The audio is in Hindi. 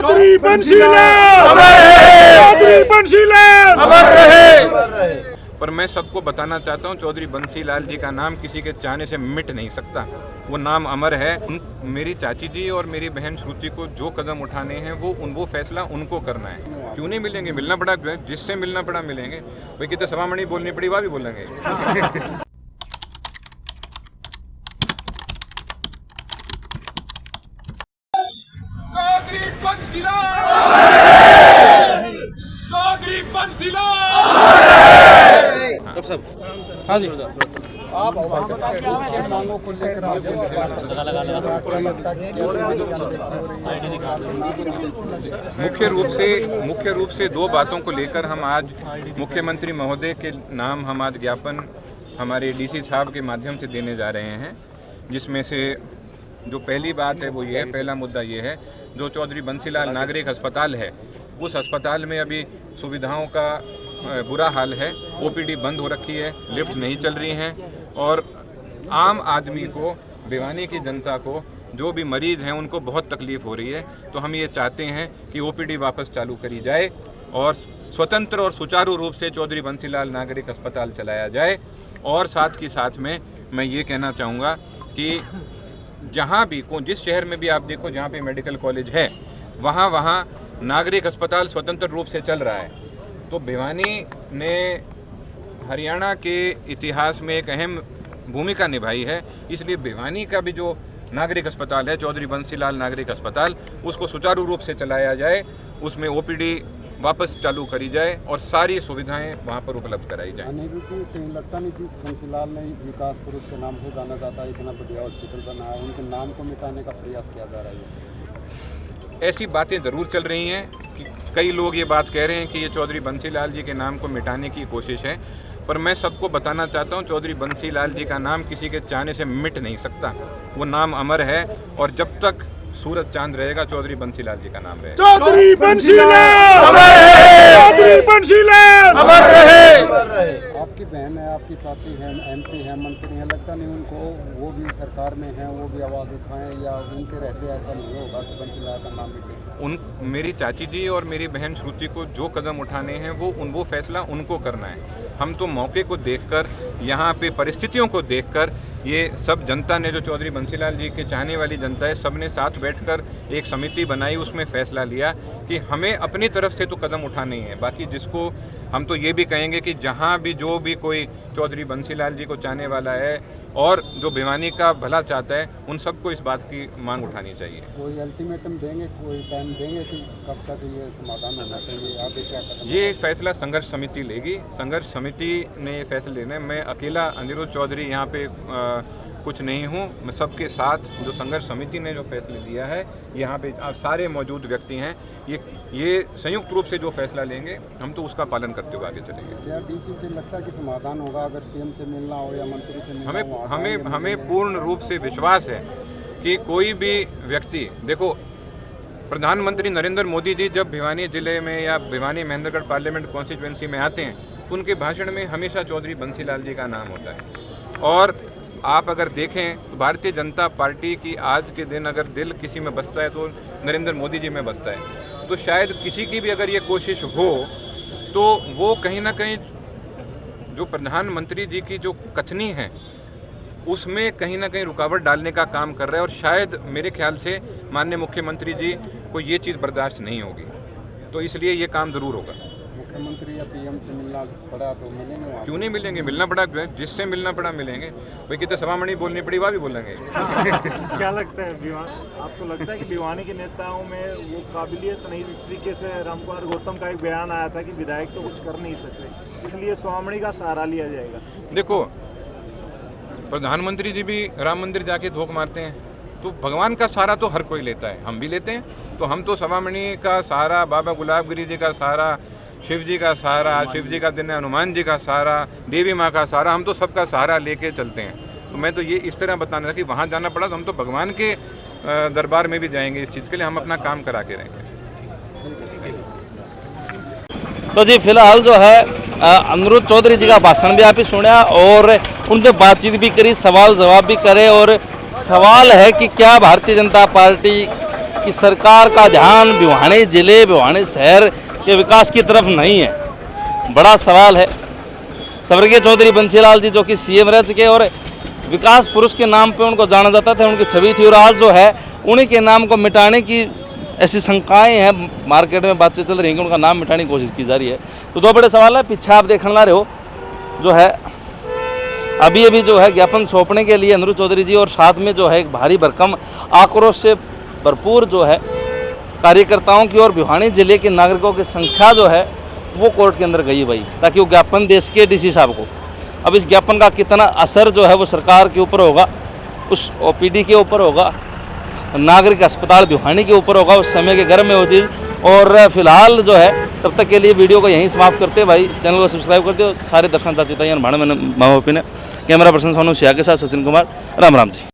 चौधरी बंसीलाल चौधरी बंसीलाल पर मैं सबको बताना चाहता हूँ, चौधरी बंसीलाल जी का नाम किसी के चाहने से मिट नहीं सकता। वो नाम अमर है। मेरी चाची जी और मेरी बहन श्रुति को जो कदम उठाने हैं वो फैसला उनको करना है। क्यों नहीं मिलेंगे? मिलना पड़ा, जिससे मिलना पड़ा मिलेंगे। भाई कितने सभामणि बोलनी पड़ी वह भी बोलेंगे। चौधरी बंसीलाल चौधरी बंसीलाल। हाँ जी। मुख्य रूप से दो बातों को लेकर हम आज मुख्यमंत्री महोदय के नाम हम आज ज्ञापन हमारे डीसी साहब के माध्यम से देने जा रहे हैं, जिसमें से जो पहली बात है वो ये है, पहला मुद्दा ये है, जो चौधरी बंसीलाल नागरिक अस्पताल है, उस अस्पताल में अभी सुविधाओं का बुरा हाल है। ओपीडी बंद हो रखी है, लिफ्ट नहीं चल रही हैं और आम आदमी को, भिवानी की जनता को, जो भी मरीज़ हैं उनको बहुत तकलीफ़ हो रही है। तो हम ये चाहते हैं कि ओपीडी वापस चालू करी जाए और स्वतंत्र और सुचारू रूप से चौधरी बंसीलाल नागरिक अस्पताल चलाया जाए। और साथ ही साथ में मैं ये कहना चाहूँगा कि जहाँ भी जिस शहर में भी आप देखो जहाँ पे मेडिकल कॉलेज है, वहाँ नागरिक अस्पताल स्वतंत्र रूप से चल रहा है। तो भिवानी ने हरियाणा के इतिहास में एक अहम भूमिका निभाई है, इसलिए भिवानी का भी जो नागरिक अस्पताल है, चौधरी बंसीलाल नागरिक अस्पताल, उसको सुचारू रूप से चलाया जाए, उसमें ओपीडी वापस चालू करी जाए और सारी सुविधाएं वहां पर उपलब्ध कराई जाए। लगता नहीं जिस बंसीलाल ने विकास पुरुष के नाम से जाना जाता है, इतना बढ़िया हॉस्पिटल बना है, उनके नाम को मिटाने का प्रयास किया जा रहा है। ऐसी बातें ज़रूर चल रही हैं कि कई लोग ये बात कह रहे हैं कि ये चौधरी बंसीलाल जी के नाम को मिटाने की कोशिश है, पर मैं सबको बताना चाहता हूँ, चौधरी बंसीलाल जी का नाम किसी के चाहने से मिट नहीं सकता। वो नाम अमर है और जब तक सूरज चांद रहेगा चौधरी बंसीलाल जी का नाम रहेगा। चौधरी बंसीलाल चौधरी बंसीलाल अमर रहे। आपकी बहन है, आपकी चाची है, एमपी है, मंत्री है, लगता नहीं उनको वो भी सरकार में है, वो भी आवाज़ उठाएं, या उनके रहते ऐसा नहीं होगा कि बंसीलाल का नाम मिटे? मेरी चाची जी और मेरी बहन श्रुति को जो कदम उठाने हैं वो फैसला उनको करना है। हम तो मौके को देखकर, यहाँ पे परिस्थितियों को देखकर, ये सब जनता ने, जो चौधरी बंसीलाल जी के चाहने वाली जनता है, सब ने साथ बैठकर एक समिति बनाई, उसमें फैसला लिया कि हमें अपनी तरफ से तो कदम उठाने ही है। बाकी जिसको हम तो ये भी कहेंगे कि जहाँ भी जो भी कोई चौधरी बंसीलाल जी को चाहने वाला है और जो भिवानी का भला चाहता है, उन सबको इस बात की मांग उठानी चाहिए। कोई अल्टीमेटम देंगे, कोई टाइम देंगे कि कब तक ये समाधान होना चाहिए? आगे क्या कदम? ये फैसला संघर्ष समिति लेगी। संघर्ष समिति ने ये फैसले लेने, मैं अकेला अनिरुद्ध चौधरी यहाँ पे कुछ नहीं हूँ। मैं सबके साथ, जो संघर्ष समिति ने जो फैसले लिया है, यहाँ पे सारे मौजूद व्यक्ति हैं, ये संयुक्त रूप से जो फैसला लेंगे, हम तो उसका पालन करते हुए आगे चलेंगे। क्या डीसी से लगता है कि समाधान होगा? अगर सीएम से मिलना हो या मंत्री से मिलना हो, हमें पूर्ण रूप से विश्वास है कि कोई भी व्यक्ति, देखो प्रधानमंत्री नरेंद्र मोदी जी जब भिवानी जिले में या भिवानी महेंद्रगढ़ पार्लियामेंट कॉन्स्टिट्यूंसी में आते हैं, तो उनके भाषण में हमेशा चौधरी बंसीलाल जी का नाम होता है। और आप अगर देखें तो भारतीय जनता पार्टी की आज के दिन अगर दिल किसी में बसता है तो नरेंद्र मोदी जी में बसता है। तो शायद किसी की भी अगर ये कोशिश हो तो वो कहीं ना कहीं जो प्रधानमंत्री जी की जो कथनी है उसमें कहीं ना कहीं रुकावट डालने का काम कर रहा है। और शायद मेरे ख्याल से माननीय मुख्यमंत्री जी को ये चीज़ बर्दाश्त नहीं होगी, तो इसलिए ये काम ज़रूर होगा। मुख्यमंत्री या पीएम से मिलना पड़ा तो मिलेंगे वहाँ? क्यों नहीं मिलेंगे? मिलना पड़ा, जिससे मिलना पड़ा मिलेंगे। भाई कितने सभामणि बोलनी पड़ी वह भी बोलेंगे। क्या लगता है आपको लगता है कि भिवानी के नेताओं में वो काबिलियत नहीं? जिस तरीके से रामकुमार गौतम का एक बयान आया था कि विधायक तो कुछ कर नहीं सकते, इसलिए सभामणि का सहारा लिया जाएगा। देखो, प्रधानमंत्री जी भी राम मंदिर जाके धोख मारते हैं, तो भगवान का सहारा तो हर कोई लेता है, हम भी लेते हैं। तो हम तो सभामणि का सहारा, बाबा गुलाबगिरी जी का सहारा, शिव जी का सहारा, शिव जी का दिन है, हनुमान जी का सहारा, देवी माँ का सहारा, हम तो सबका सहारा लेके चलते हैं। तो मैं तो ये इस तरह बताना था कि वहाँ जाना पड़ा तो हम तो भगवान के दरबार में भी जाएंगे। इस चीज़ के लिए हम अपना काम करा के रहेंगे। तो जी फिलहाल जो है अनिरुद्ध चौधरी जी का भाषण भी आप ही सुना और उनसे बातचीत भी करी, सवाल जवाब भी करे। और सवाल है कि क्या भारतीय जनता पार्टी कि सरकार का ध्यान भिवानी जिले भिवानी शहर के विकास की तरफ नहीं है। बड़ा सवाल है। स्वर्गीय चौधरी बंसीलाल जी जो कि सीएम रह चुके और विकास पुरुष के नाम पे उनको जाना जाता था, उनकी छवि थी, और आज जो है उन्हीं के नाम को मिटाने की ऐसी शंकाएं हैं, मार्केट में बातचीत चल रही है कि उनका नाम मिटाने की कोशिश की जा रही है। तो दो बड़े सवाल है। पीछे आप देखने ला रहे हो जो है अभी जो है ज्ञापन सौंपने के लिए अनिरुद्ध चौधरी जी, और साथ में जो है एक भारी भरकम आक्रोश से भरपूर जो है कार्यकर्ताओं की और भिवानी जिले के नागरिकों की संख्या जो है वो कोर्ट के अंदर गई भाई, ताकि वो ज्ञापन दे सके डीसी साहब को। अब इस ज्ञापन का कितना असर जो है वो सरकार के ऊपर होगा, उस ओपीडी के ऊपर होगा, नागरिक अस्पताल भिवानी के ऊपर होगा, उस समय के घर में वो चीज़। और फिलहाल जो है तब तक के लिए वीडियो को यहीं समाप्त करते भाई। चैनल को सब्सक्राइब कर दो। सारे दर्शक चाची ताई भाण में माँ बापी ने कैमरा पर्सन सोनू सिया के साथ सचिन कुमार, राम राम जी।